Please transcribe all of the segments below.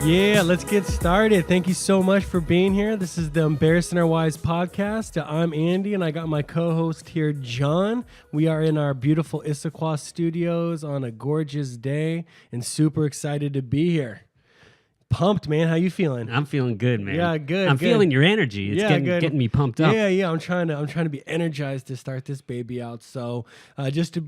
Yeah, let's get started. Thank you so much for being here. This is the Embarrassing Our Wives podcast. I'm Andy, and I got my co-host here, John. We are in our beautiful Issaquah studios on a gorgeous day, and super excited to be here. Pumped, man. How you feeling? I'm feeling good, man. Yeah, good. I'm feeling your energy. It's getting me pumped up. Yeah. I'm trying to be energized to start this baby out. So,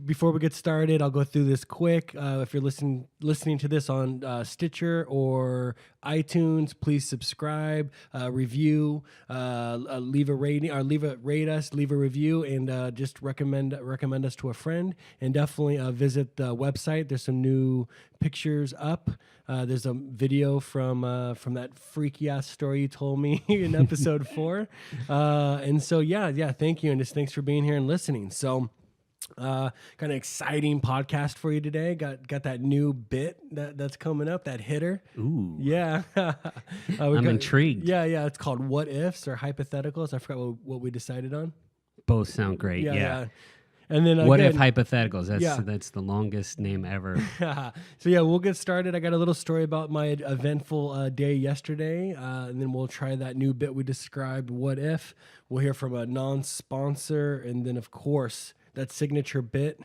before we get started, I'll go through this quick. If you're listening to this on Stitcher or iTunes, please subscribe, review, leave a rating, or rate us, leave a review, and just recommend us to a friend. And definitely visit the website. There's some new pictures up. There's a video from that freaky ass story you told me in episode 4. And so yeah, thank you, and just thanks for being here and listening. So kind of exciting podcast for you today. Got that new bit that's coming up, that hitter. Ooh. Yeah. I'm intrigued. Yeah. It's called What Ifs or Hypotheticals. I forgot what we decided on. Both sound great. Yeah. And then what if hypotheticals? That's the longest name ever. So yeah, we'll get started. I got a little story about my eventful day yesterday, and then we'll try that new bit we described. What if? We'll hear from a non-sponsor, and then of course that signature bit,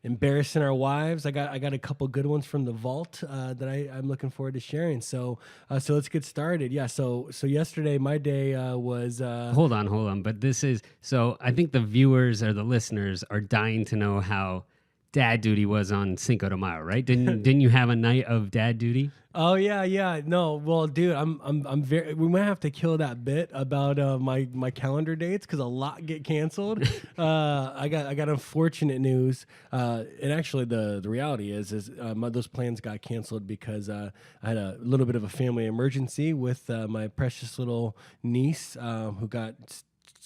Embarrassing Our Wives. I got a couple good ones from the vault that I'm looking forward to sharing. So let's get started. Yeah. So yesterday my day was. Hold on. But this is so. I think the viewers or the listeners are dying to know how dad duty was on Cinco de Mayo, right? Didn't you have a night of dad duty? Oh yeah. No, well, dude, I'm very. We might have to kill that bit about my calendar dates because a lot get canceled. I got unfortunate news, and actually the reality is those plans got canceled because I had a little bit of a family emergency with my precious little niece who got.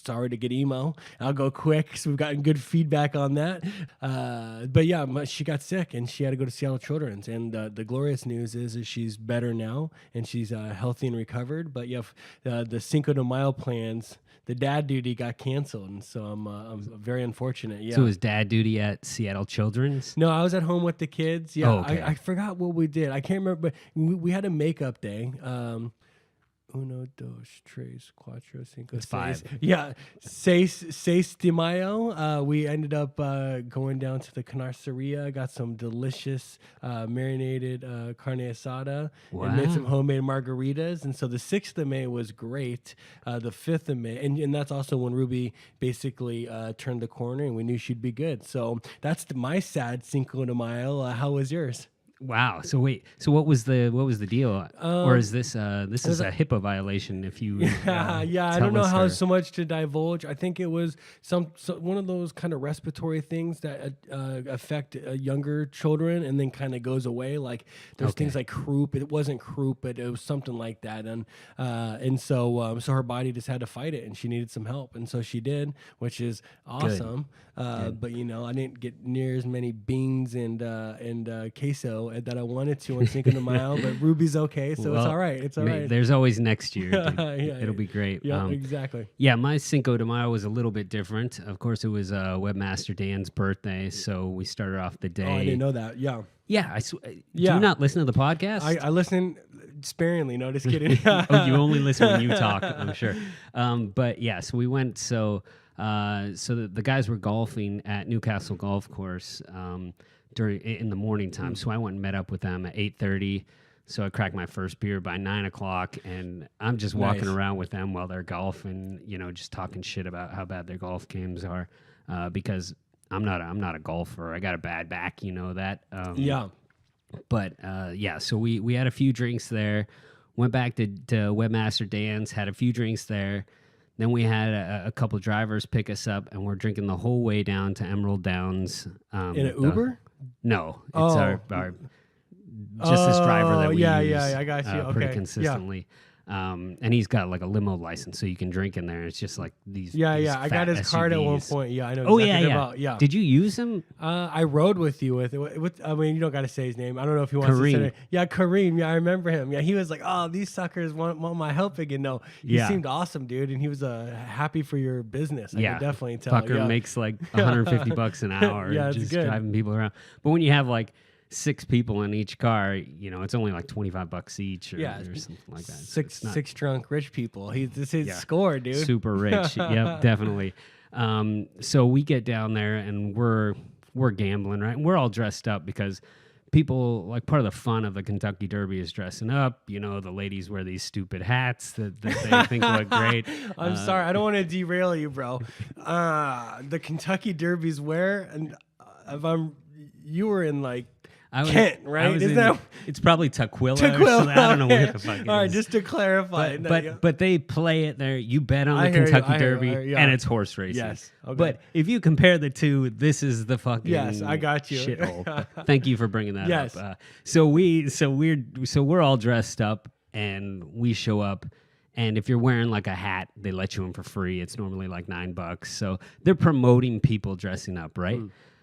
Sorry to get emo. I'll go quick because we've gotten good feedback on that. But yeah, she got sick and she had to go to Seattle Children's. And the glorious news is she's better now and she's healthy and recovered. But yeah, the Cinco de Mayo plans, the dad duty got canceled. And so I'm very unfortunate. Yeah. So was dad duty at Seattle Children's? No, I was at home with the kids. Yeah. Oh, okay. I forgot what we did. I can't remember, but we had a makeup day. Uno, dos, tres, cuatro, cinco, It's seis. 5. Yeah, seis de Mayo. We ended up going down to the Canarceria, got some delicious marinated carne asada, and made some homemade margaritas. And so the 6th of May was great. The 5th of May, and that's also when Ruby basically turned the corner, and we knew she'd be good. So that's my sad Cinco de Mayo. How was yours? Wow. So wait. So what was the deal? Or is this is a HIPAA violation? If you I don't know how so much to divulge. I think it was one of those kind of respiratory things that affect younger children and then kind of goes away. Like there's things like croup. It wasn't croup, but it was something like that. And so her body just had to fight it, and she needed some help, and so she did, which is awesome. But I didn't get near as many beans and queso that I wanted to on Cinco de Mayo, but Ruby's okay, so it's all right. It's all right. There's always next year. It'll be great. Yeah, exactly. Yeah, my Cinco de Mayo was a little bit different. Of course, it was Webmaster Dan's birthday, so we started off the day. Oh, I didn't know that. Yeah. Yeah. Do you not listen to the podcast? I listen sparingly. No, just kidding. Oh, you only listen when you talk, I'm sure. But yeah, so we went. So the guys were golfing at Newcastle Golf Course in the morning time. So I went and met up with them at 8:30. So I cracked my first beer by 9 o'clock, and I'm just walking around with them while they're golfing, just talking shit about how bad their golf games are, because I'm not a golfer. I got a bad back, that. But so we had a few drinks there, went back to Webmaster Dan's, had a few drinks there. Then we had a couple drivers pick us up, and we're drinking the whole way down to Emerald Downs. In an Uber? No, it's our just this driver that we use. I got you. Pretty consistently. And he's got like a limo license, so you can drink in there. It's just like these. Yeah. These I got his SUVs. card at one point. Yeah, I know. Yeah. Did you use him? I rode with you with it. I mean, you don't got to say his name. I don't know if he wants to say it. Yeah, Kareem. Yeah, I remember him. Yeah, he was like, "Oh, these suckers want my help again." No, he seemed awesome, dude, and he was happy for your business. I could definitely tell. Fucker makes like $150 an hour. Yeah, just good. driving people around. But when you have like 6 people in each car, it's only like $25 each or something like that. Six drunk rich people. This is score, dude. Super rich. Yep, definitely. So we get down there and we're gambling, right? And we're all dressed up because people, like, part of the fun of the Kentucky Derby is dressing up. The ladies wear these stupid hats that they think look great. I'm sorry, I don't want to derail you, bro. The Kentucky Derby's where, and you were in like Kent, right? It's probably Tukwila. Or something. I don't know what the fuck it is. All right, just to clarify. But they play it there. You bet on the Kentucky Derby, and it's horse racing. Yes. Okay. But if you compare the two, this is the fucking I got you. shithole. Thank you for bringing that yes. up. So we're all dressed up, and we show up. And if you're wearing like a hat, they let you in for free. It's normally like $9. So they're promoting people dressing up, right?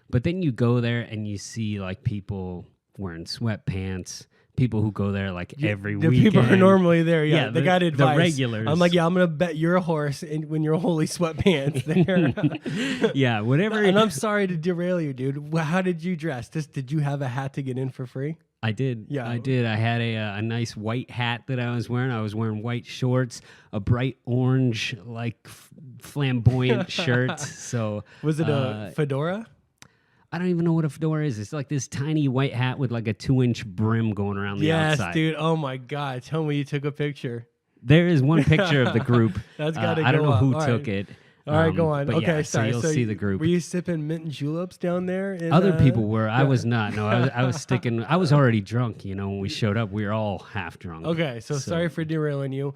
But then you go there and you see like people wearing sweatpants, people who go there like every weekend. The people are normally there, they got advice. The regulars. I'm like, I'm going to bet you're a horse when you're holy sweatpants there. Yeah, whatever. And I'm sorry to derail you, dude. How did you dress? Did you have a hat to get in for free? I did. Yeah. I did. I had a nice white hat that I was wearing. I was wearing white shorts, a bright orange, like flamboyant shirt. So was it a fedora? I don't even know what a fedora is. It's like this tiny white hat with like a 2-inch brim going around the outside. Yes, dude. Oh my God. Tell me you took a picture. There is one picture of the group. That's got to go I don't know up. who took it. All right, go on. But okay, sorry. So you'll see the group. Were you sipping mint and juleps down there? Other people were. I was not. No, I was sticking. I was already drunk. When we showed up, we were all half drunk. Okay, so sorry for derailing you.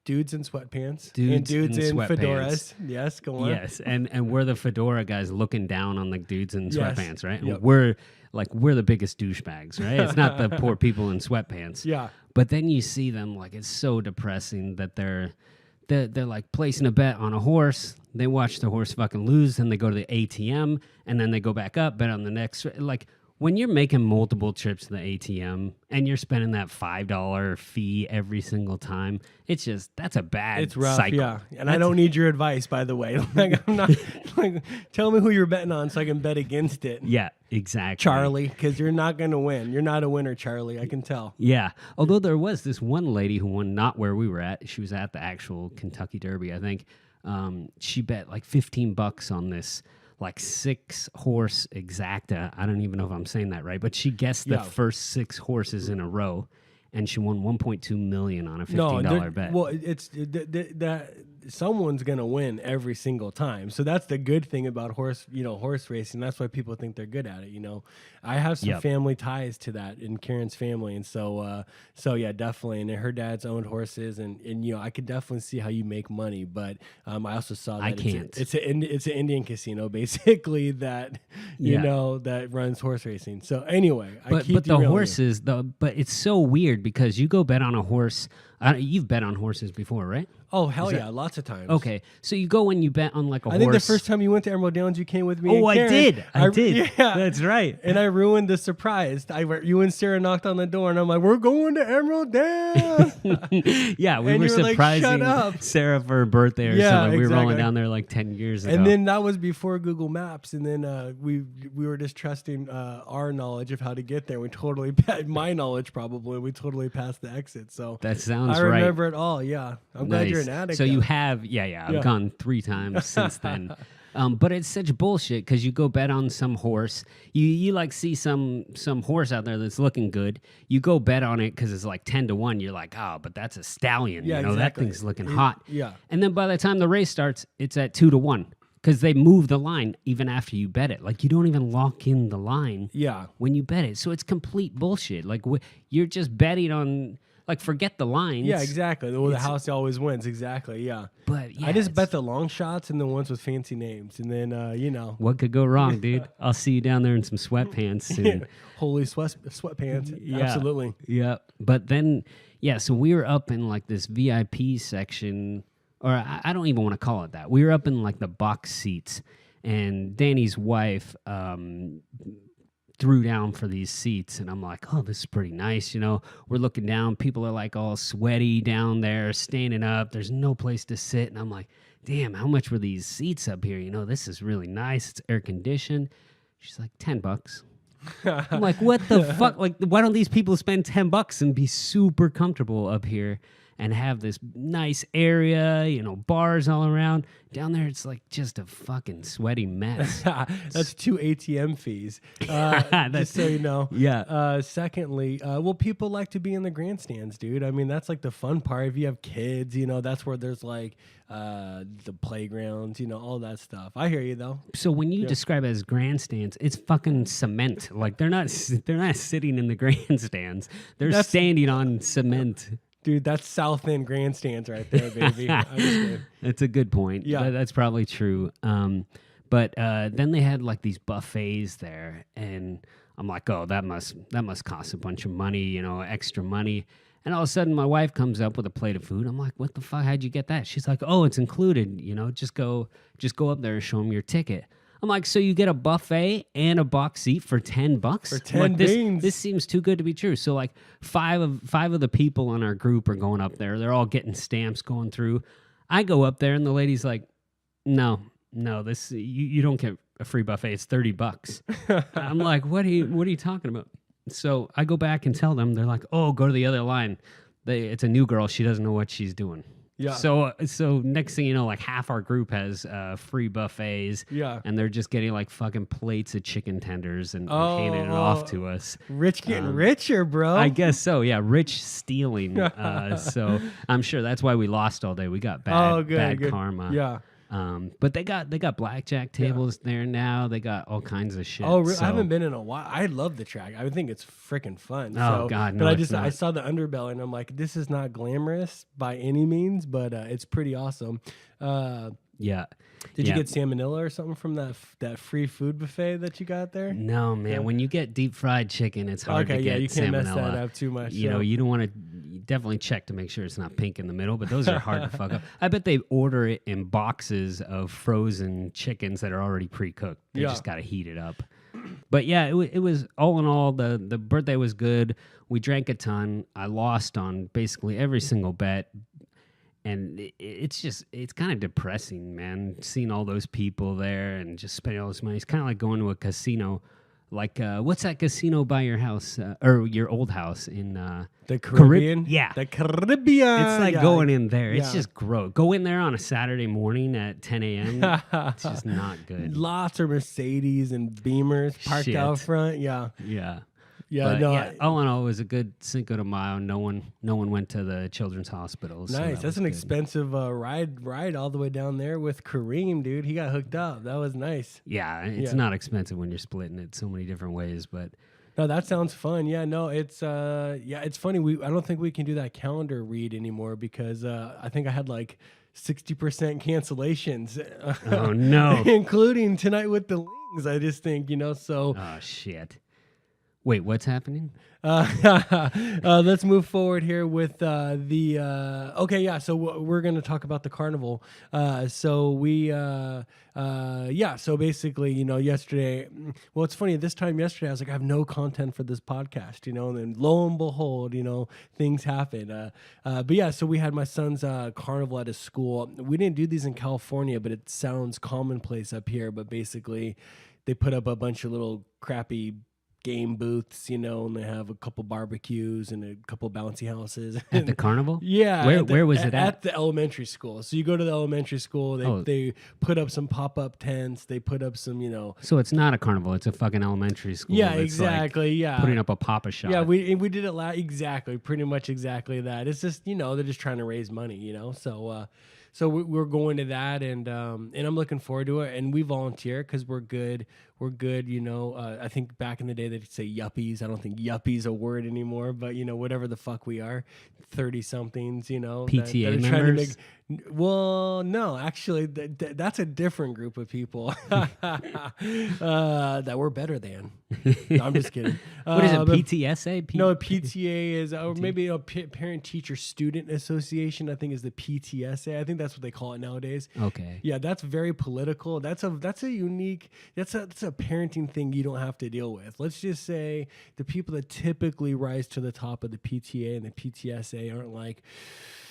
Dudes in sweatpants. Dudes in sweatpants. fedoras. Yes, go on. Yes, and we're the fedora guys looking down on the dudes in sweatpants, right? And Yep. we're the biggest douchebags, right? It's not the poor people in sweatpants. Yeah. But then you see them, like, it's so depressing that they're like placing a bet on a horse. They watch the horse fucking lose, then they go to the ATM, and then they go back up, bet on the next. Like, when you're making multiple trips to the ATM and you're spending that $5 fee every single time, that's a bad cycle. Yeah. And I don't need your advice, by the way. Like, I'm not like, tell me who you're betting on so I can bet against it. Yeah, exactly. Charlie, because you're not going to win. You're not a winner, Charlie. I can tell. Yeah. Although there was this one lady who won not where we were at. She was at the actual Kentucky Derby, I think. She bet like $15 on this like 6-horse exacta. I don't even know if I'm saying that right, but she guessed the first 6 horses in a row, and she won $1.2 million on a $15 bet. Well, it's that someone's gonna win every single time. So that's the good thing about horse racing. That's why people think they're good at it. I have some family ties to that in Karen's family, and so yeah, definitely. And her dad's owned horses, and I could definitely see how you make money. But I also saw that I can't. It's an Indian casino basically that that runs horse racing. So anyway, but the horses, but it's so weird because you go bet on a horse. You've bet on horses before, right? Oh, hell yeah, lots of times. Okay, so you go and you bet on like a horse. I think the first time you went to Emerald Downs, you came with me. Oh, and Karen. I did. Yeah. That's right. And I ruined the surprise. You and Sarah knocked on the door, and I'm like, we're going to Emerald Downs. Yeah, we and were like, surprising shut up. Sarah for her birthday or something. We were rolling down there like 10 years ago. And then that was before Google Maps. And then we were just trusting our knowledge of how to get there. We totally, my knowledge probably, we totally passed the exit. So that sounds right. I remember it all, yeah. I'm glad you're an addict. So you have, I've gone 3 times since then. But it's such bullshit because you go bet on some horse. You like see some horse out there that's looking good. You go bet on it because it's like 10-1. You're like, oh, but that's a stallion. Yeah, exactly. That thing's looking hot. Yeah. And then by the time the race starts, it's at 2-1 because they move the line even after you bet it. Like you don't even lock in the line. When you bet it, so it's complete bullshit. Like you're just betting on. Like, forget the lines. Yeah, exactly. Well, the house always wins. Exactly, yeah. But I just bet the long shots and the ones with fancy names. And then, What could go wrong, dude? I'll see you down there in some sweatpants soon. Holy sweatpants. Yeah. Absolutely. Yeah. But then, so we were up in, like, this VIP section. Or I don't even want to call it that. We were up in, like, the box seats. And Danny's wife threw down for these seats, and I'm like, oh, this is pretty nice. We're looking down, people are like all sweaty down there, standing up, there's no place to sit, and I'm like, damn, how much were these seats up here? This is really nice, it's air conditioned. She's like, $10. I'm like, what the fuck? Like, why don't these people spend $10 and be super comfortable up here and have this nice area, bars all around? Down there, it's like just a fucking sweaty mess. That's 2 ATM fees. Just so you know. Yeah. Secondly, well, people like to be in the grandstands, dude. I mean, that's like the fun part. If you have kids, that's where there's like the playgrounds, all that stuff. I hear you though. So when you describe it as grandstands, it's fucking cement. Like they're not sitting in the grandstands. They're standing on cement. Dude, that's South End grandstands right there, baby. That's a good point. Yeah. That's probably true. But then they had like these buffets there, and I'm like, oh, that must cost a bunch of money, extra money. And all of a sudden, my wife comes up with a plate of food. I'm like, what the fuck? How'd you get that? She's like, oh, it's included. Just go up there and show them your ticket. I'm like, so you get a buffet and a box seat for $10? For 10 beans. This seems too good to be true. So like five of the people in our group are going up there. They're all getting stamps going through. I go up there and the lady's like, no, this you don't get a free buffet. It's $30. I'm like, what are you talking about? So I go back and tell them. They're like, oh, go to the other line. It's a new girl. She doesn't know what she's doing. Yeah. So next thing you know, like half our group has free buffets. Yeah. And they're just getting like fucking plates of chicken tenders and handing it off to us. Rich getting richer, bro. I guess so. Yeah. Rich stealing. So I'm sure that's why we lost all day. We got bad karma. Yeah. But they got blackjack tables there now. They got all kinds of shit. Oh, really? I haven't been in a while. I love the track. I think it's freaking fun. Oh, God, no, But I saw the underbelly and I'm like, this is not glamorous by any means, but it's pretty awesome. Yeah. Did you get salmonella or something from that free food buffet that you got there? No, man. When you get deep fried chicken, it's hard to get you can't salmonella. mess that up too much. You don't want to definitely check to make sure it's not pink in the middle, but those are hard to fuck up. I bet they order it in boxes of frozen chickens that are already pre-cooked. They just got to heat it up. But yeah, it was all in all, the birthday was good. We drank a ton. I lost on basically every single bet. And it's kind of depressing, man, seeing all those people there and just spending all this money. It's kind of like going to a casino. Like, what's that casino by your house or your old house in the Caribbean? Yeah. The Caribbean. It's like going in there. It's just gross. Go in there on a Saturday morning at 10 a.m. It's just not good. Lots of Mercedes and Beamers parked out front. Yeah. Yeah. Yeah, but all in all, it was a good Cinco de Mayo. No one went to the children's hospitals. Nice. So That's an expensive ride all the way down there with Kareem, dude. He got hooked up. That was nice. Yeah, it's not expensive when you're splitting it so many different ways, but no, that sounds fun. Yeah, no, it's it's funny. I don't think we can do that calendar read anymore because I think I had like 60% cancellations. Oh no, including tonight with the Lings. I just think so. Oh shit. Wait, what's happening? Let's move forward here with so we're going to talk about the carnival. So basically, yesterday, well, it's funny, this time yesterday, I was like, I have no content for this podcast, and then lo and behold, things happen. So we had my son's carnival at his school. We didn't do these in California, but it sounds commonplace up here. But basically, they put up a bunch of little crappy game booths, and they have a couple barbecues and a couple bouncy houses. At the carnival? Yeah. Where was it at? At the elementary school. So you go to the elementary school, they put up some pop-up tents, they put up some, So it's not a carnival, it's a fucking elementary school. Yeah, it's exactly, like putting up a pop-up shop. Yeah, we did it exactly, pretty much exactly that. It's just, they're just trying to raise money, So we're going to that, and I'm looking forward to it. And we volunteer because we're good. We're good, I think back in the day they'd say yuppies. I don't think yuppie's a word anymore, but whatever the fuck we are, 30-somethings, PTA that members. Well, no, actually, that's a different group of people that we're better than. No, I'm just kidding. What is it, PTSA? No, PTA is, or maybe a Parent-Teacher Student Association, I think is the PTSA. I think that's what they call it nowadays. Okay. Yeah, that's very political. That's a unique, that's a parenting thing you don't have to deal with. Let's just say the people that typically rise to the top of the PTA and the PTSA aren't like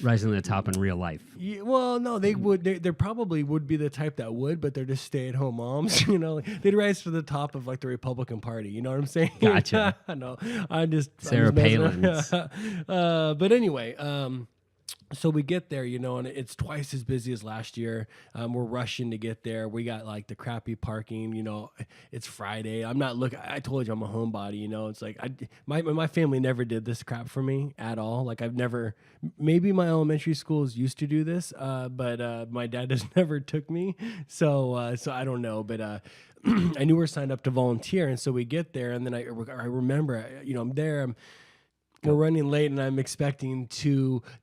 rising to the top in real life. Yeah, well, no, they would. They probably would be the type that would, but they're just stay-at-home moms. They'd rise to the top of like the Republican Party. You know what I'm saying? Gotcha. No, Sarah Palin's. But anyway, so we get there, and it's twice as busy as last year. We're rushing to get there. We got like the crappy parking, it's Friday. I'm not looking, I told you I'm a homebody, it's like, my family never did this crap for me at all. Like maybe my elementary schools used to do this, but my dad just never took me. So I don't know, but, I knew we were signed up to volunteer. And so we get there and then I remember, I'm there, we're running late and I'm expecting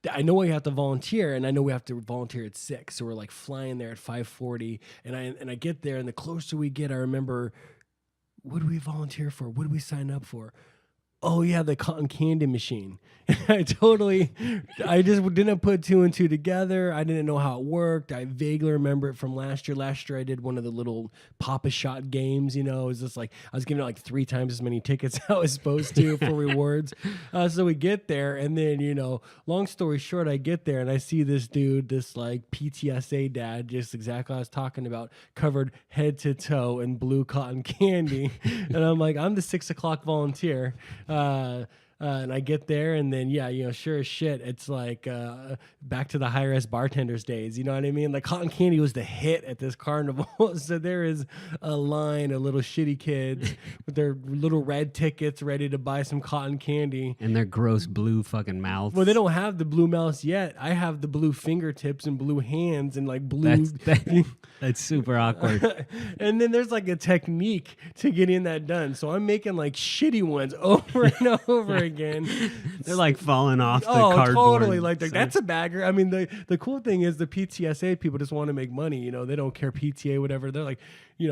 I know we have to volunteer and I know we have to volunteer at 6. So we're like flying there at 5:40 and I get there and the closer we get, I remember, what do we volunteer for? What do we sign up for? Oh yeah, the cotton candy machine. I just didn't put 2 and 2 together. I didn't know how it worked. I vaguely remember it from last year. Last year I did one of the little Papa Shot games, it was just like, I was giving out like 3 times as many tickets as I was supposed to for rewards. So we get there and then, long story short, I get there and I see this dude, this like PTSA dad, just exactly what I was talking about, covered head to toe in blue cotton candy. And I'm like, I'm the 6 o'clock volunteer. And I get there and then, sure as shit, it's like back to the high-res bartenders days. You know what I mean? Like cotton candy was the hit at this carnival. So there is a line of little shitty kids with their little red tickets ready to buy some cotton candy. And their gross blue fucking mouths. Well, they don't have the blue mouths yet. I have the blue fingertips and blue hands and like blue. That's super awkward. And then there's like a technique to getting that done. So I'm making like shitty ones over and over again. They're like falling off the cardboard. Totally. Like that's a bagger. I mean, the cool thing is the PTSA people just want to make money. They don't care PTA, whatever. They're like,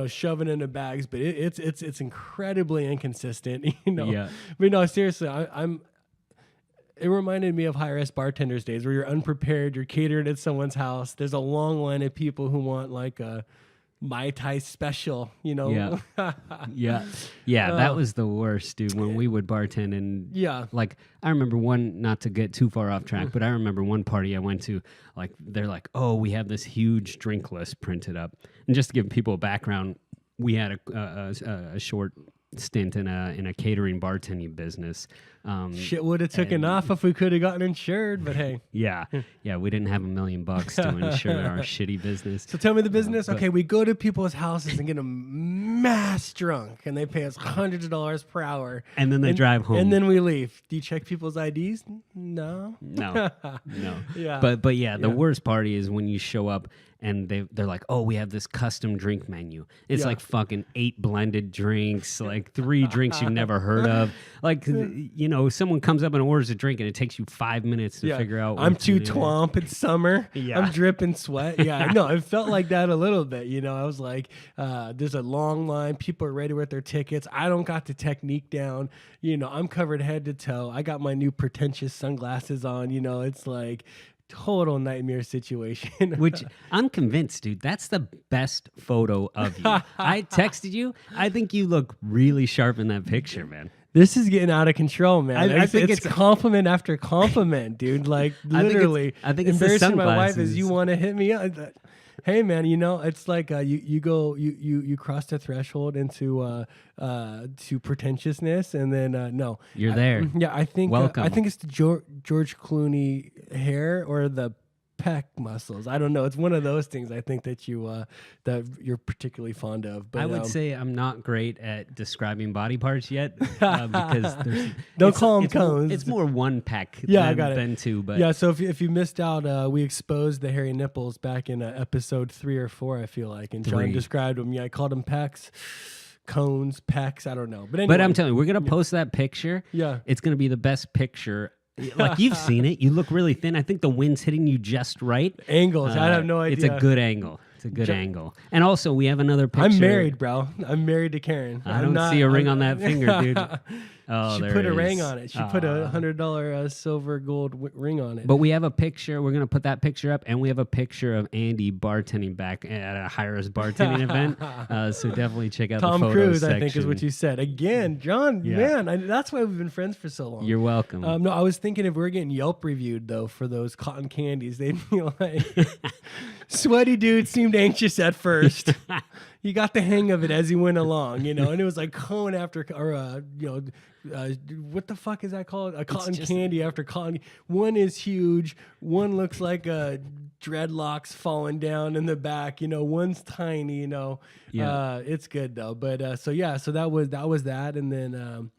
shoving into bags, but it's incredibly inconsistent. Yeah. But no, seriously, it reminded me of high-res bartenders days where you're unprepared, you're catering at someone's house. There's a long line of people who want like a Mai Tai special, Yeah. That was the worst, dude, when we would bartend. And like, I remember not to get too far off track, but I remember one party I went to, like, they're like, oh, we have this huge drink list printed up. And just to give people a background, we had a short stint in a catering bartending business. Shit would have taken off if we could have gotten insured, but hey. Yeah, we didn't have $1 million to insure our shitty business. So tell me the business. Okay, we go to people's houses and get them mass drunk, and they pay us hundreds of dollars per hour. And then they drive home. And then we leave. Do you check people's IDs? No. Yeah. But yeah, the worst party is when you show up and they're like, oh, we have this custom drink menu. It's like fucking 8 blended drinks, like 3 drinks you've never heard of. Like, someone comes up and orders a drink and it takes you 5 minutes to figure out. I'm too twomp. It's summer. I'm dripping sweat. Yeah, no, it felt like that a little bit. I was like, there's a long line. People are ready with their tickets. I don't got the technique down. I'm covered head to toe. I got my new pretentious sunglasses on. It's like total nightmare situation. Which I'm convinced, dude, that's the best photo of you. I texted you. I think you look really sharp in that picture, man. This is getting out of control, man. I think it's compliment after compliment, dude. Like literally, I think it's embarrassing my wife is you want to hit me up. Hey, man, it's like you cross the threshold into to pretentiousness, and then no, you're there. I think welcome. I think it's the George Clooney hair or the pec muscles. I don't know. It's one of those things I think that you're particularly fond of. But I would say I'm not great at describing body parts yet because don't call them cones. It's more one pec than 2. But yeah, so if you missed out, we exposed the hairy nipples back in episode 3 or 4, I feel like, and John described them. Yeah, I called them pecs. Cones, pecs, I don't know. But anyway. But I'm telling you, we're going to post that picture. Yeah. It's going to be the best picture. Like, you've seen it. You look really thin. I think the wind's hitting you just right. Angles. I have no idea. It's a good angle. It's a good angle. And also, we have another picture. I'm married, bro. I'm married to Karen. I don't see a ring on that finger, dude. Oh, she there put it a ring is. on it. She put a $100 silver gold ring on it. But we have a picture. We're going to put that picture up. And we have a picture of Andy bartending back at a Hires bartending event. So definitely check out Tom the photos Cruise, section. I think is what you said. Again, John, man, that's why we've been friends for so long. You're welcome. No, I was thinking if we were getting Yelp reviewed, though, for those cotton candies, they'd be like, sweaty dude seemed anxious at first. He got the hang of it as he went along, and it was like cone after, or, what the fuck is that called? A cotton candy after cotton. One is huge. One looks like dreadlocks falling down in the back. One's tiny. It's good though. But so that was that, and then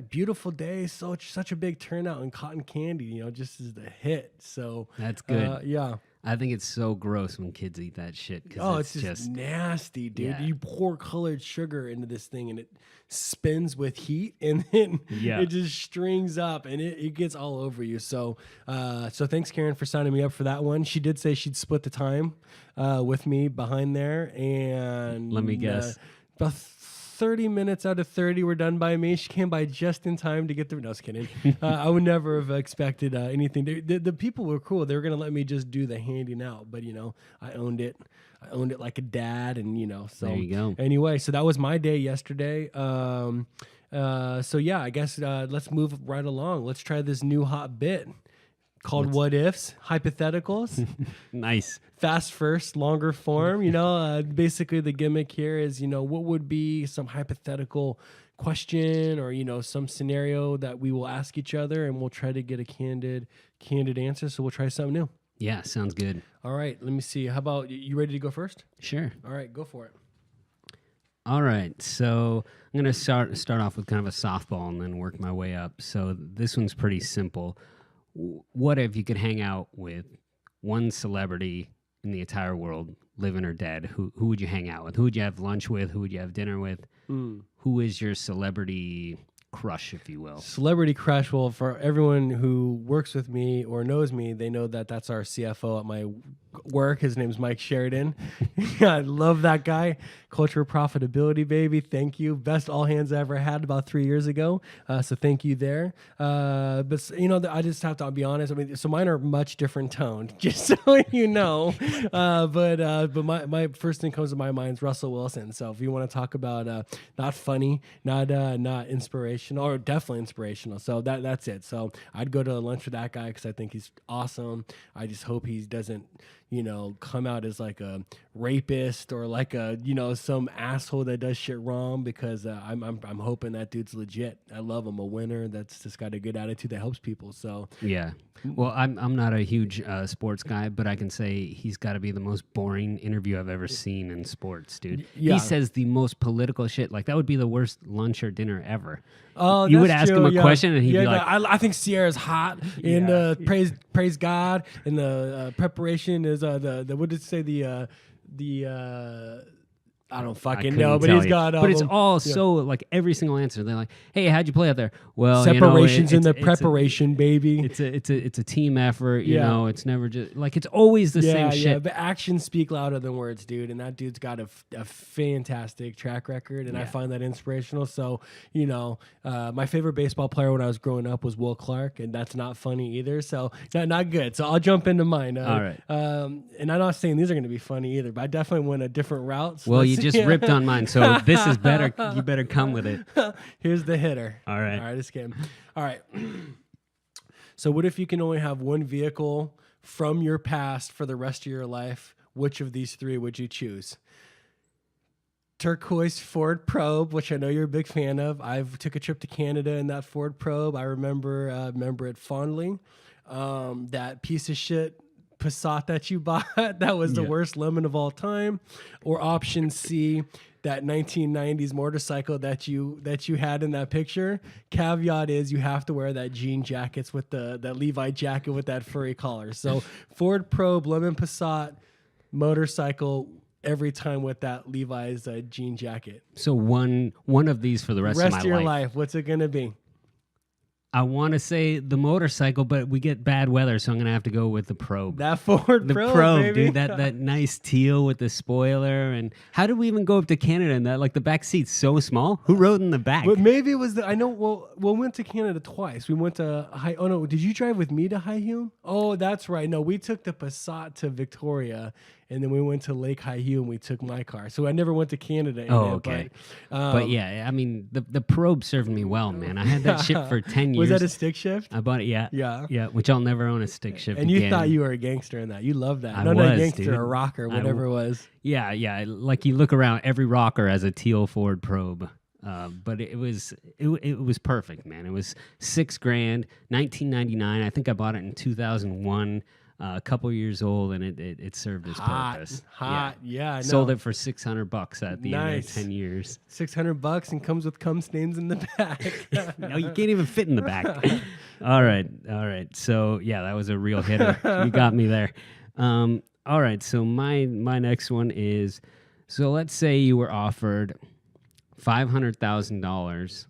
beautiful day. Such a big turnout in cotton candy. Just as the hit. So that's good. Yeah. I think it's so gross when kids eat that shit. It's just nasty, dude. Yeah. You pour colored sugar into this thing and it spins with heat, and then it just strings up and it gets all over you. So thanks, Karen, for signing me up for that one. She did say she'd split the time with me behind there, and let me guess. About 30 minutes out of 30 were done by me. She came by just in time to get the... No, I was kidding. I would never have expected anything. The people were cool. They were going to let me just do the handing out, but, I owned it. I owned it like a dad, and, so... There you go. Anyway, so that was my day yesterday. I guess let's move right along. Let's try this new hot bit called What Ifs, hypotheticals. Nice. Fast first, longer form. Basically the gimmick here is, what would be some hypothetical question or, some scenario that we will ask each other, and we'll try to get a candid answer. So we'll try something new. Yeah, sounds good. All right, let me see. How about, you ready to go first? Sure. All right, go for it. All right, so I'm going to start off with kind of a softball and then work my way up. So this one's pretty simple. What if you could hang out with one celebrity in the entire world, living or dead? Who would you hang out with? Who would you have lunch with? Who would you have dinner with? Who is your celebrity crush, if you will? Celebrity crush. Well, for everyone who works with me or knows me, they know that that's our CFO at my work. His name's Mike Sheridan. I love that guy. Culture of profitability, baby. Thank you. Best all hands I ever had about 3 years ago. So thank you there. But I just have to be honest. I mean, so mine are much different toned, just so you know. But my first thing comes to my mind is Russell Wilson. So if you want to talk about not funny, not inspirational, or definitely inspirational. So that's it. So I'd go to lunch with that guy because I think he's awesome. I just hope he doesn't come out as like a rapist or like a some asshole that does shit wrong, because I'm hoping that dude's legit. I love him, a winner that's just got a good attitude that helps people. So yeah. Well, I'm not a huge sports guy, but I can say he's got to be the most boring interview I've ever seen in sports, dude. Yeah. He says the most political shit. Like, that would be the worst lunch or dinner ever. Oh, you would ask him a question and he'd be like, I think Sierra's hot, and praise God, and the preparation is the what did it say, the I don't fucking know, but he's got. But it's all so like every single answer. They're like, "Hey, how'd you play out there?" Well, separations in the preparation, baby. It's a team effort. You know, it's never just like it's always the same shit. Yeah, but actions speak louder than words, dude. And that dude's got a fantastic track record, and I find that inspirational. So my favorite baseball player when I was growing up was Will Clark, and that's not funny either. So not good. So I'll jump into mine. All right. And I'm not saying these are going to be funny either, but I definitely went a different route. So well, you just ripped on mine, so this is better. You better come with it. Here's the hitter. All right. All right, this game. All right. So what if you can only have one vehicle from your past for the rest of your life? Which of these three would you choose? Turquoise Ford Probe, which I know you're a big fan of. I took a trip to Canada in that Ford Probe. I remember it fondly. That piece of shit Passat that you bought, that was the worst lemon of all time. Or option C, that 1990s motorcycle that you had in that picture. Caveat is you have to wear that jean jackets with that Levi jacket with that furry collar. So Ford Probe, lemon Passat, motorcycle every time with that Levi's jean jacket. So one of these for the rest of my life. Rest of your life, what's it gonna be? I want to say the motorcycle, but we get bad weather, so I'm gonna have to go with the probe. That Ford The Probe, probe, baby. dude. That nice teal with the spoiler. And how did we even go up to Canada? And that, like, the back seat's so small. Who rode in the back? But maybe it was I know. Well, we went to Canada twice. We went to Oh no, did you drive with me to High Hume? Oh, that's right. No, we took the Passat to Victoria, and then we went to Lake High Hume. We took my car, so I never went to Canada. Okay. But yeah, I mean, the probe served me well, man. I had that shit for 10 years. Was that a stick shift? I bought it, yeah. Yeah. Which I'll never own a stick shift And again. you thought you were a gangster in that. You loved that. I Not was, a gangster, dude. a rocker, whatever it was. Yeah. Like, you look around, every rocker has a teal Ford Probe. But it was perfect, man. It was $6,000, 1999. I think I bought it in 2001. A couple years old, and it served its purpose. Hot, yeah. Sold it for $600 at the end of 10 years. $600 and comes with cum stains in the back. No, you can't even fit in the back. All right. So yeah, that was a real hitter. You got me there. All right. So my next one is, so let's say you were offered $500,000,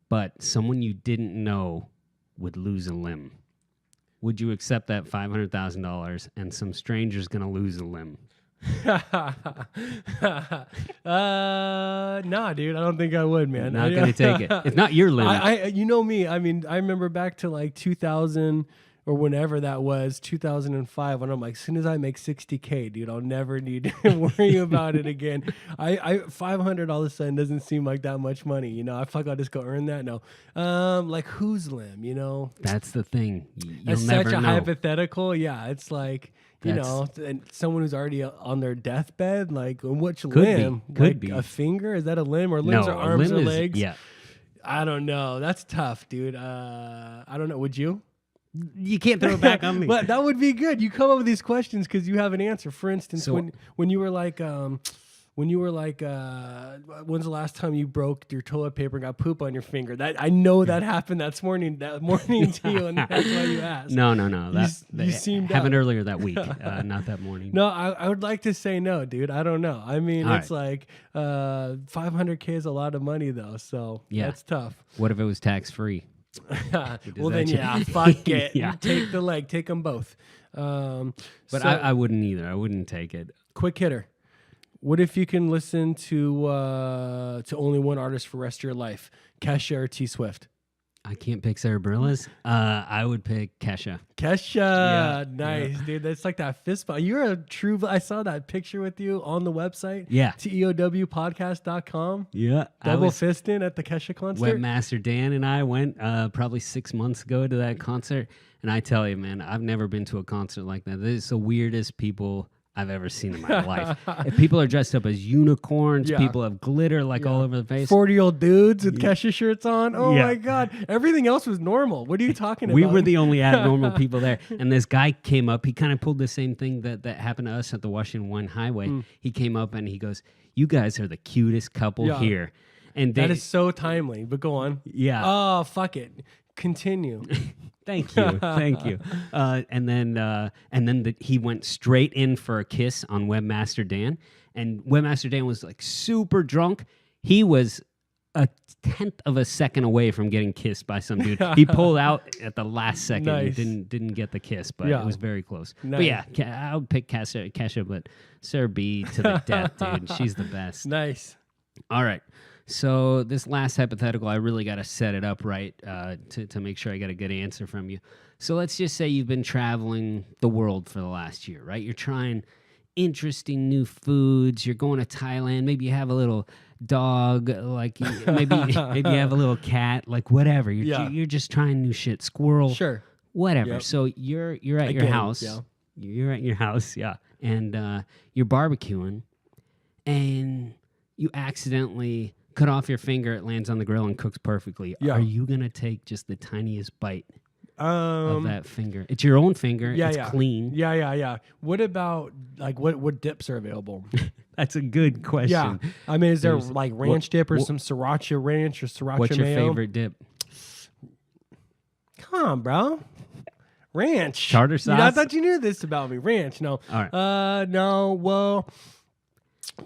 but someone you didn't know would lose a limb. Would you accept that $500,000 and some stranger's gonna lose a limb? Nah, dude. I don't think I would, man. Not gonna take it. It's not your limb. You know me. I mean, I remember back to like 2000 or whenever that was, 2005, when I'm like, as soon as I make $60K, dude, I'll never need to worry about it again. $500 all of a sudden doesn't seem like that much money. You know, I feel like I'll just go earn that. No, like whose limb? You know, that's the thing. That's You'll never such a know. hypothetical. Yeah, it's like. You know, and someone who's already on their deathbed, like, which limb? Could be. A finger? Is that a limb? Or limbs are arms or legs? Yeah. I don't know. That's tough, dude. I don't know. Would you? You can't throw it back on me. But that would be good. You come up with these questions because you have an answer. For instance, So- when you were like, when's the last time you broke your toilet paper and got poop on your finger? That I know that happened that morning to you, and that's why you asked. No. You seemed happened up. earlier that week, not that morning. No, I would like to say no, dude. I don't know. I mean, All it's like $500K is a lot of money, though. So that's tough. What if it was tax free? Well, then, fuck it. Yeah. Take the leg. Take them both. But so, I wouldn't either. I wouldn't take it. quick hitter. What if you can listen to only one artist for the rest of your life? Kesha or T Swift? I can't pick Sarah Bareilles. I would pick Kesha. Kesha, nice, dude. That's like that fist bump. You're a true. I saw that picture with you on the website. Yeah. TEOW Podcast.com. Yeah. Double fisting at the Kesha concert. Webmaster Dan and I went probably 6 months ago to that concert. And I tell you, man, I've never been to a concert like that. This is the weirdest people I've ever seen in my life. If people are dressed up as unicorns, people have glitter all over the face. 40-year-old dudes with Kesha shirts on. Oh Yeah. my God. Everything else was normal. What are you talking about? We were the only abnormal people there. And this guy came up. He kind of pulled the same thing that happened to us at the Washington 1 Highway. He came up and he goes, "You guys are the cutest couple here." And that is so timely, but go on. Yeah. Oh, fuck it. Continue. Thank you. And then he went straight in for a kiss on Webmaster Dan. And Webmaster Dan was like super drunk. He was a 1/10 of a second away from getting kissed by some dude. He pulled out at the last second. Nice. Didn't get the kiss, but it was very close. Nice. But yeah, I would pick Kesha, but Sarah B to the death, dude. She's the best. Nice. All right. So this last hypothetical, I really got to set it up right to make sure I get a good answer from you. So let's just say you've been traveling the world for the last year, right? You're trying interesting new foods. You're going to Thailand. Maybe you have a little dog, like maybe you have a little cat, like whatever. You're just trying new shit. Squirrel, Sure. whatever. Yep. So you're at your house. Yeah. You're at your house, yeah, and you're barbecuing, and you accidentally cut off your finger, it lands on the grill and cooks perfectly. Yeah. Are you going to take just the tiniest bite of Um, that finger? It's your own finger. yeah, it's yeah. clean. Yeah. What about like what dips are available? That's a good question. Yeah. I mean, is there There's- like ranch dip or what- some sriracha ranch or sriracha What's your mayo? favorite dip? Come on, bro. Ranch. Tartar You know, I sauce? thought you knew this about me. Ranch. No. All right. No. Well,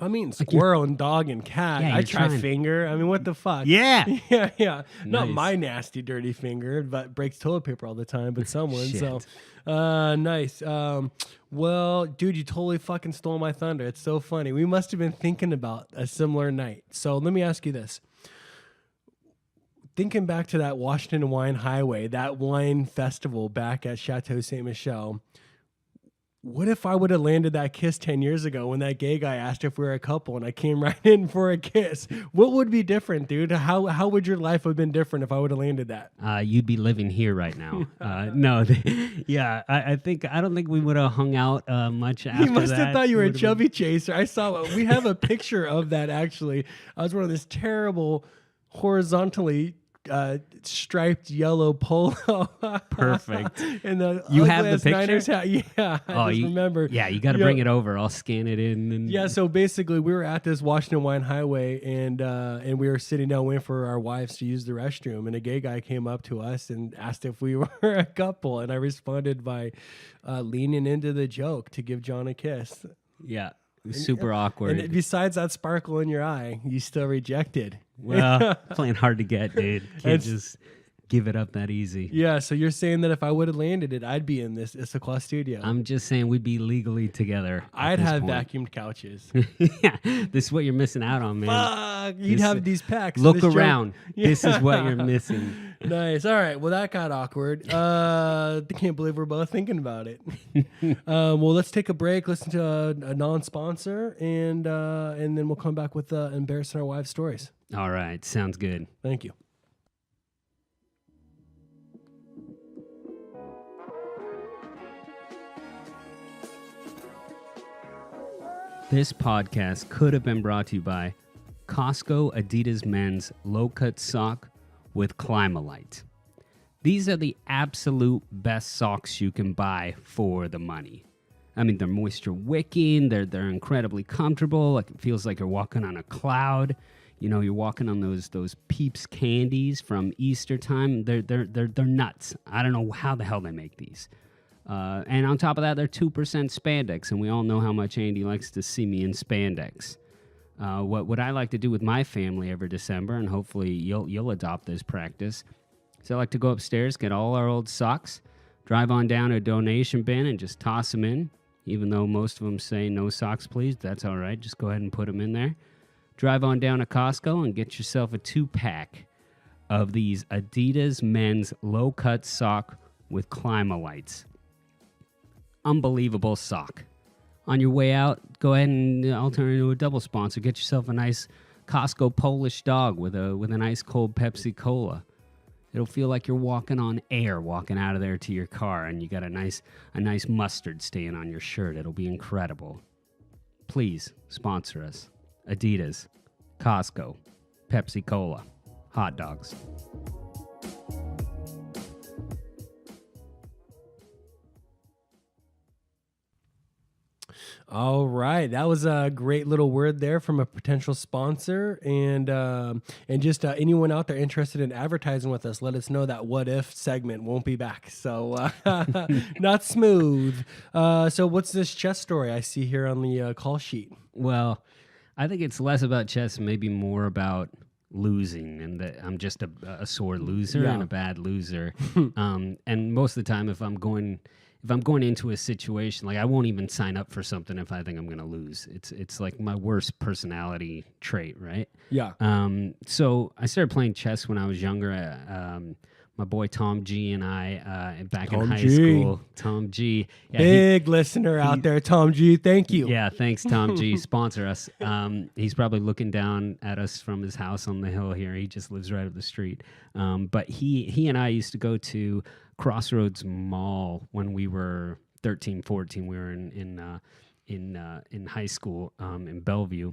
I mean, squirrel and dog and cat. Yeah, I you're try trying- finger. I mean, what the fuck? Yeah. yeah. Not Nice. my nasty, dirty finger, but breaks toilet paper all the time, but someone. So, Shit. nice. Well, dude, you totally fucking stole my thunder. It's so funny. We must have been thinking about a similar night. So let me ask you this. Thinking back to that Washington Wine Highway, that wine festival back at Chateau Ste. Michelle, what if I would have landed that kiss 10 years ago when that gay guy asked if we were a couple and I came right in for a kiss? What would be different, dude? How would your life have been different if I would have landed that? You'd be living here right now. No, yeah, I don't think we would have hung out much after that. You must have thought you were a Would've been- chubby chaser. I saw we have a picture of that actually. I was wearing this terrible horizontally striped yellow polo. Perfect. And the You have the ugliest picture? Niners hat. Yeah, I just remember. Yeah, you got to bring it over. I'll scan it in. And Yeah, so basically we were at this Washington Wine Highway and we were sitting down waiting for our wives to use the restroom, and a gay guy came up to us and asked if we were a couple, and I responded by leaning into the joke to give John a kiss. yeah, it was super awkward. And besides that sparkle in your eye, you still rejected. Well, playing hard to get, dude. Can't just give it up that easy. Yeah, so you're saying that if I would have landed it, I'd be in this Issaquah studio. I'm just saying we'd be legally together. at I'd this have point. vacuumed couches. Yeah, this is what you're missing out on, man. Fuck, you'd This- have these packs. Look This joke- around. This is what you're Yeah. missing. Nice. All right. Well, that got awkward. I can't believe we're both thinking about it. Well, let's take a break, listen to a non-sponsor, and then we'll come back with embarrassing our wives' stories. All right, sounds good. Thank you. This podcast could have been brought to you by Costco Adidas Men's Low-Cut Sock with Climalite. These are the absolute best socks you can buy for the money. I mean, they're moisture wicking, they're incredibly comfortable, like it feels like you're walking on a cloud. You know, you're walking on those Peeps candies from Easter time. They're nuts. I don't know how the hell they make these. And on top of that, they're 2% spandex, and we all know how much Andy likes to see me in spandex. What I like to do with my family every December, and hopefully you'll adopt this practice, is I like to go upstairs, get all our old socks, drive on down to a donation bin, and just toss them in. Even though most of them say no socks, please, that's all right. Just go ahead and put them in there. Drive on down to Costco and get yourself a 2-pack of these Adidas Men's Low-Cut Sock with Climalites. Unbelievable sock. On your way out, go ahead and I'll turn into a double sponsor. Get yourself a nice Costco Polish dog with an ice cold Pepsi Cola. It'll feel like you're walking on air, walking out of there to your car, and you got a nice mustard stain on your shirt. It'll be incredible. Please sponsor us. Adidas, Costco, Pepsi Cola, hot dogs. All right, that was a great little word there from a potential sponsor, and just anyone out there interested in advertising with us, let us know that what if segment won't be back. So not smooth. So what's this chess story I see here on the call sheet? Well, I think it's less about chess, maybe more about losing, and that I'm just a sore loser and a bad loser. And most of the time, if I'm going into a situation, like I won't even sign up for something if I think I'm going to lose. It's like my worst personality trait, right? Yeah. So I started playing chess when I was younger. My boy Tom G and I, back in high school. Tom G. Yeah, Big listener out there, Tom G. Thank you. Yeah, thanks, Tom G. Sponsor us. He's probably looking down at us from his house on the hill here. He just lives right up the street. But he and I used to go to Crossroads Mall when we were 13, 14. We were in high school in Bellevue,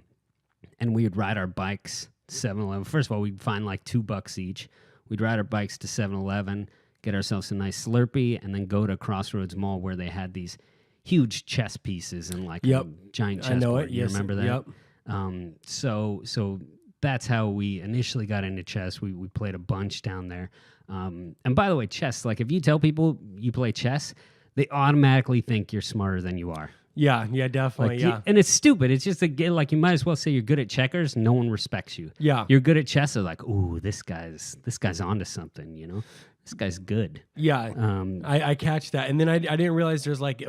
and we would ride our bikes 7-Eleven. First of all, we'd find like $2 each. We'd ride our bikes to 7-Eleven, get ourselves a nice Slurpee, and then go to Crossroads Mall where they had these huge chess pieces and like a giant chessboard. I know it. You Yes. remember that? Yep. So that's how we initially got into chess. We played a bunch down there. And by the way, chess, like if you tell people you play chess, they automatically think you're smarter than you are. Yeah, definitely. Like, and it's stupid. It's just like you might as well say you're good at checkers. No one respects you. Yeah. You're good at chess. They're like, ooh, this guy's onto something. This guy's good. Yeah, I catch that, and then I didn't realize there's like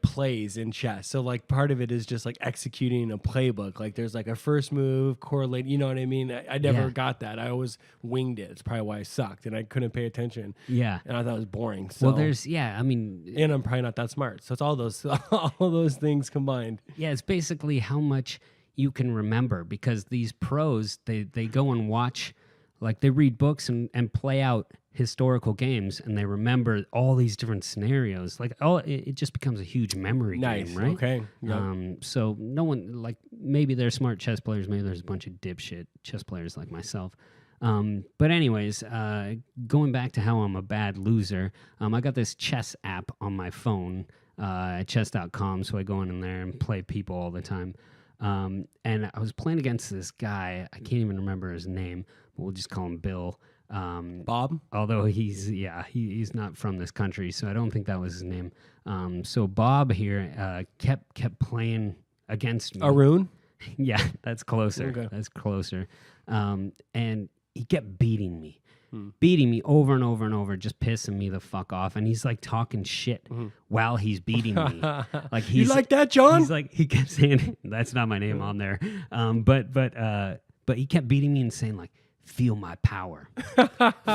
plays in chess. So like part of it is just like executing a playbook. Like there's like a first move, correlate. You know what I mean? I never got that. I always winged it. It's probably why I sucked, and I couldn't pay attention. Yeah, and I thought it was boring. So. Well, and I'm probably not that smart. So it's all those things combined. Yeah, it's basically how much you can remember, because these pros they go and watch, like they read books and play out historical games, and they remember all these different scenarios. Like it just becomes a huge memory game, right? Okay. Yeah. So no one, like, maybe they're smart chess players, maybe there's a bunch of dipshit chess players like myself. But anyways, going back to how I'm a bad loser, I got this chess app on my phone at chess.com, so I go in there and play people all the time. And I was playing against this guy. I can't even remember his name, but we'll just call him Bill. Bob? Although he's not from this country, so I don't think that was his name. So Bob here kept playing against me. Arun? Yeah, that's closer. Okay. That's closer. And he kept beating me over and over and over, just pissing me the fuck off. And he's like talking shit while he's beating me. Like you like that, John? He's like, he kept saying, that's not my name on there. But he kept beating me and saying like, feel my power.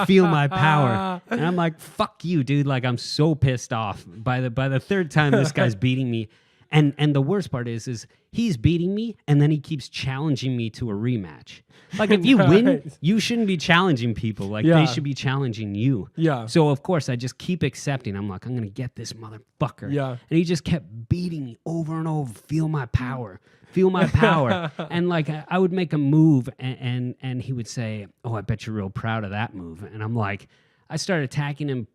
Feel my power. And I'm like, fuck you, dude. Like, I'm so pissed off. By the third time this guy's beating me. And the worst part is he's beating me, and then he keeps challenging me to a rematch. Like, if you win, you shouldn't be challenging people. Like, they should be challenging you. Yeah. So, of course, I just keep accepting. I'm like, I'm going to get this motherfucker. Yeah. And he just kept beating me over and over. Feel my power. Feel my power. And, like, I would make a move, and he would say, oh, I bet you're real proud of that move. And I'm like... I started attacking him,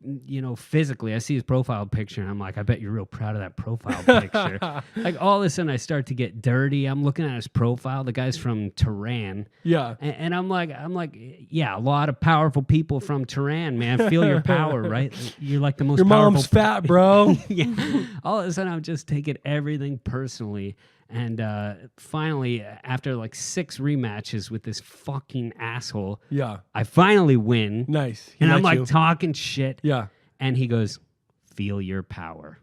physically. I see his profile picture, and I'm like, I bet you're real proud of that profile picture. Like, all of a sudden, I start to get dirty. I'm looking at his profile. The guy's from Tehran. Yeah. And I'm like, yeah, a lot of powerful people from Tehran, man. Feel your power, right? You're like the most powerful. Your mom's fat, bro. Yeah. All of a sudden, I'm just taking everything personally. And finally, after like 6 rematches with this fucking asshole, I finally win. Nice. And I'm like talking shit. Yeah. And he goes, feel your power.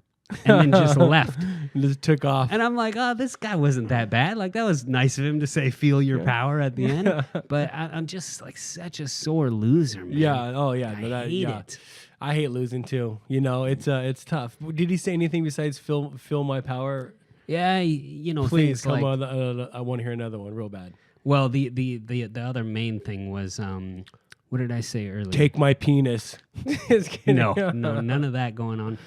And then just left. Just took off. And I'm like, oh, this guy wasn't that bad. Like, that was nice of him to say, feel your power at the end. But I'm just like such a sore loser, man. Yeah. Oh, yeah. I hate it. I hate losing too. It's tough. Did he say anything besides feel my power? Yeah, please things like, I want to hear another one real bad. Well, the other main thing was what did I say earlier? Take my penis. No, none of that going on.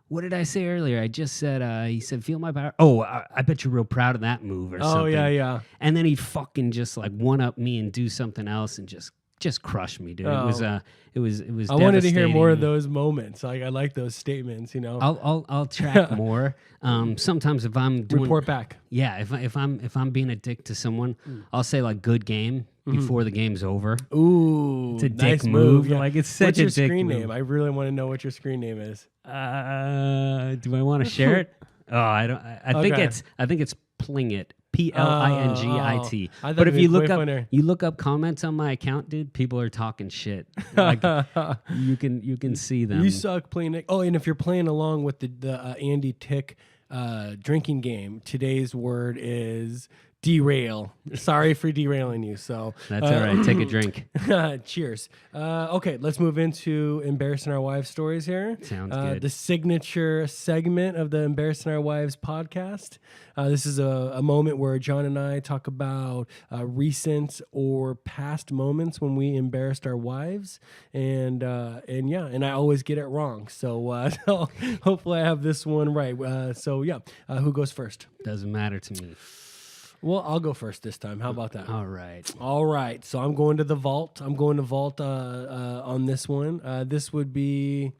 What did I say earlier? I just said he said feel my power. Oh, I bet you're real proud of that move or something. Oh yeah. And then he'd fucking just like one up me and do something else and just crush me, dude. Oh. It was. I wanted to hear more of those moments. Like, I like those statements. I'll track more. Sometimes if I'm doing report back. Yeah, if I'm being a dick to someone, I'll say like good game before the game's over. Ooh, it's a nice dick move. Yeah. Like, it's such What's your a dick screen move. name? I really want to know what your screen name is. Do I want to share it? Oh, I don't. I think it's Plingit. Plingit. But if you look up comments on my account, dude, people are talking shit. Like, you can see them. You suck playing it. Oh, and if you're playing along with the Andy Tick drinking game, today's word is derail. Sorry for derailing you. So that's all right. Take a drink. Cheers. Okay, let's move into embarrassing our wives stories here. Sounds good. The signature segment of the Embarrassing Our Wives podcast. This is a moment where John and I talk about recent or past moments when we embarrassed our wives, and I always get it wrong. So hopefully I have this one right. Who goes first? Doesn't matter to me. Well, I'll go first this time. How about that? All right. So I'm going to the vault. I'm going to vault on this one. This would be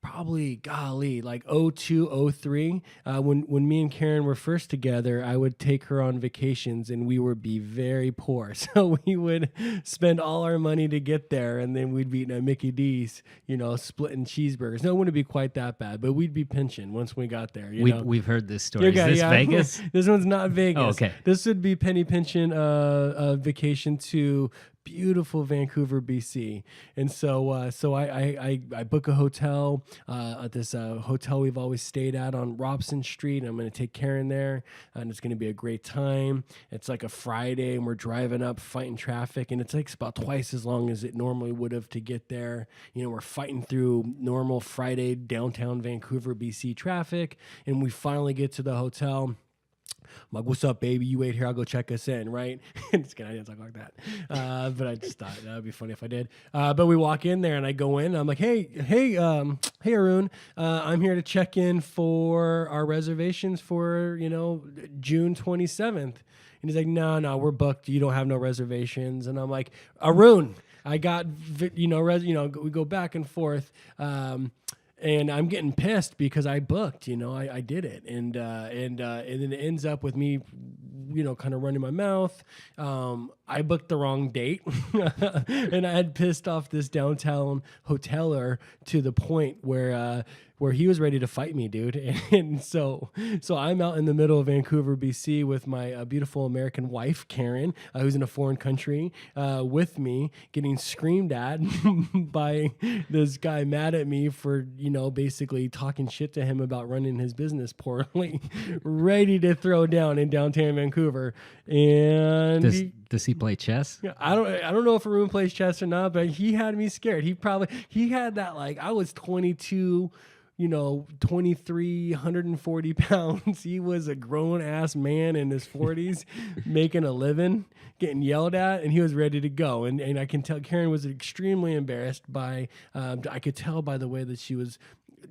probably golly like 02, 03. When me and Karen were first together, I would take her on vacations and we would be very poor. So we would spend all our money to get there, and then we'd be eating at Mickey D's, splitting cheeseburgers. No, it wouldn't be quite that bad, but we'd be pinching once we got there. We've heard this story. Is this Vegas? This one's not Vegas. Oh, okay. This would be penny pinching a vacation to beautiful Vancouver, BC. And so I book a hotel at this hotel we've always stayed at on Robson Street. I'm going to take Karen there, and it's going to be a great time. It's like a Friday, and we're driving up, fighting traffic, and it takes about twice as long as it normally would have to get there. We're fighting through normal Friday downtown Vancouver, BC traffic, and we finally get to the hotel. I'm like, what's up, baby? You wait here. I'll go check us in, right? Just kidding. I didn't talk like that. But I just thought that would be funny if I did. But we walk in there, and I go in. And I'm like, hey, Arun. I'm here to check in for our reservations for, June 27th. And he's like, no, we're booked. You don't have no reservations. And I'm like, Arun, I got, we go back and forth. And I'm getting pissed because I booked, I did it. And then it ends up with me, kind of running my mouth. I booked the wrong date and I had pissed off this downtown hoteler to the point where he was ready to fight me, dude. And so I'm out in the middle of Vancouver, BC with my beautiful American wife, Karen, who's in a foreign country, with me, getting screamed at by this guy mad at me for, basically talking shit to him about running his business poorly, ready to throw down in downtown Vancouver. And does he play chess? I don't know if Arun plays chess or not, but he had me scared. He had that, like, I was 22, 23, 140 pounds. He was a grown ass man in his 40s making a living, getting yelled at, and he was ready to go. And I can tell Karen was extremely embarrassed by, I could tell by the way that she was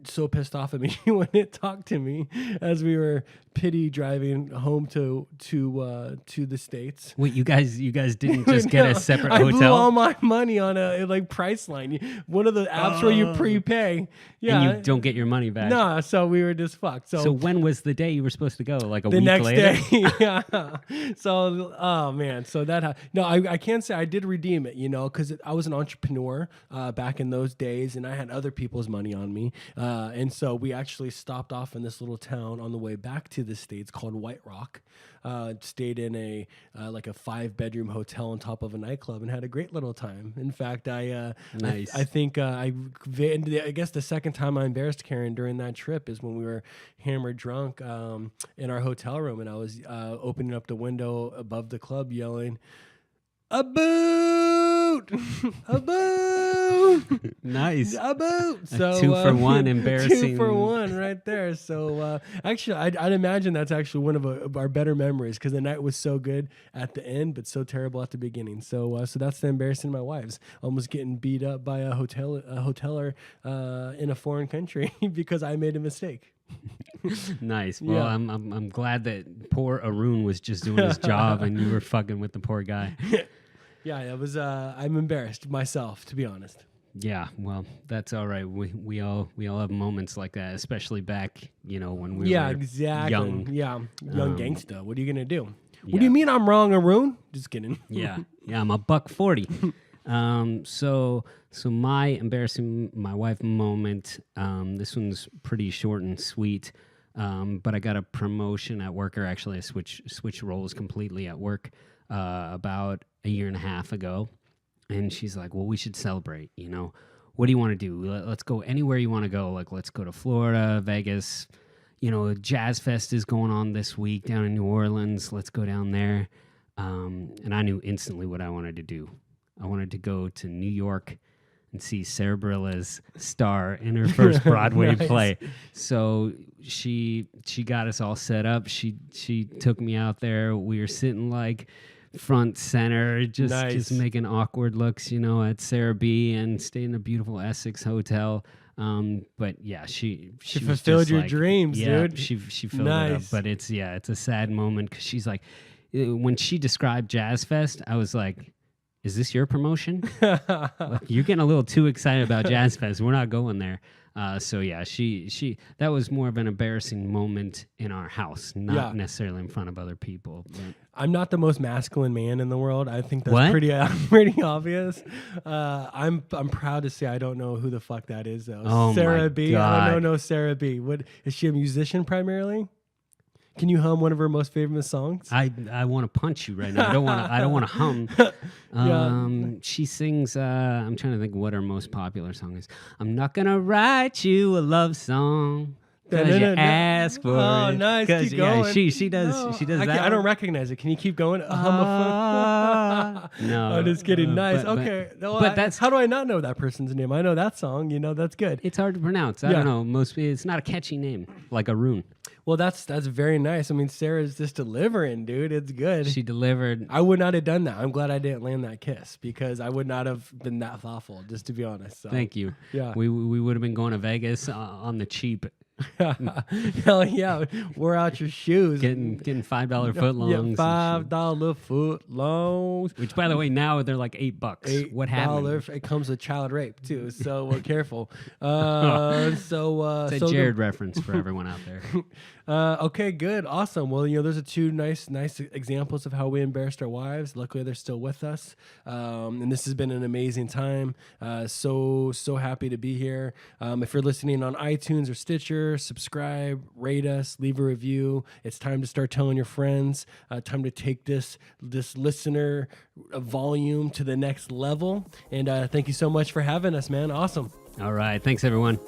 so pissed off at me. She wouldn't talk to me as we were pity driving home to the States. Wait, you guys didn't just get a separate hotel? I blew all my money on a Priceline, one of the apps where you prepay. Yeah, and you don't get your money back. No, so we were just fucked. So when was the day you were supposed to go? Like a the week next later? day. Yeah. So oh man, so that no, I can't say I did redeem it, because I was an entrepreneur back in those days, and I had other people's money on me, and so we actually stopped off in this little town on the way back to the States called White Rock. Stayed in a 5-bedroom hotel on top of a nightclub and had a great little time. In fact, nice. I think I guess the second time I embarrassed Karen during that trip is when we were hammered drunk in our hotel room, and I was opening up the window above the club yelling, "A boot! A boot! Nice. A boot!" So 2-for-1 embarrassing. 2-for-1 right there. So actually, I'd imagine that's actually one of our better memories, because the night was so good at the end, but so terrible at the beginning. So that's the embarrassing my wives, almost getting beat up by a hoteler in a foreign country because I made a mistake. Nice. Well, yeah. I'm glad that poor Arun was just doing his job and you were fucking with the poor guy. Yeah, it was. I'm embarrassed myself, to be honest. Yeah, well, that's all right. We all have moments like that, especially back, when we were exactly. young. Yeah, young gangsta. What are you gonna do? Yeah. What do you mean I'm wrong, Arun? Just kidding. Yeah, I'm a $140. So my embarrassing my wife moment. This one's pretty short and sweet. But I got a promotion at work, or actually I switched roles completely at work about a year and a half ago. And she's like, well, we should celebrate, What do you want to do? Let's go anywhere you want to go. Like, let's go to Florida, Vegas. Jazz Fest is going on this week down in New Orleans. Let's go down there. And I knew instantly what I wanted to do. I wanted to go to New York and see Sarah Bareilles star in her first Broadway Nice. play. So she got us all set up. She took me out there. We were sitting like front center, just making awkward looks, at Sarah B, and staying in a beautiful Essex hotel. But yeah, she fulfilled your like, dreams, dude. She filled it up. But it's a sad moment, because she's like, when she described Jazz Fest, I was like, is this your promotion? Like, you're getting a little too excited about Jazz Fest. We're not going there. So yeah, she that was more of an embarrassing moment in our house, not necessarily in front of other people. But. I'm not the most masculine man in the world. I think that's What? pretty obvious. I'm proud to say I don't know who the fuck that is though. Oh Sarah my B. God. I don't know Sarah B. What is she, a musician primarily? Can you hum one of her most famous songs? I want to punch you right now. I don't want to hum. She sings. I'm trying to think what her most popular song is. I'm not gonna write you a love song. Because you ask for it. Oh, nice. Keep going. She does. No, she does that. I don't recognize it. Can you keep going? Hum no. I'm just kidding. Nice. But, okay. But that's how do I not know that person's name? I know that song. That's good. It's hard to pronounce. I don't know. It's not a catchy name like Arun. Well, that's very nice. I mean, Sarah's just delivering, dude. It's good. She delivered. I would not have done that. I'm glad I didn't land that kiss because I would not have been that thoughtful, just to be honest. So. Thank you. Yeah. We would have been going to Vegas on the cheap. Hell yeah. Wear out your shoes. Getting $5 foot longs. Yeah, $5 foot longs. Which, by the way, now they're like $8. What happened? It comes with child rape too, so we're careful. It's a Jared reference for everyone out there. Okay, good, awesome. Well, those are two nice examples of how we embarrassed our wives. Luckily, they're still with us, and this has been an amazing time. So happy to be here. If you're listening on iTunes or Stitcher, subscribe, rate us, leave a review. It's time to start telling your friends. Time to take this listener volume to the next level. And thank you so much for having us, man. Awesome. All right, thanks everyone.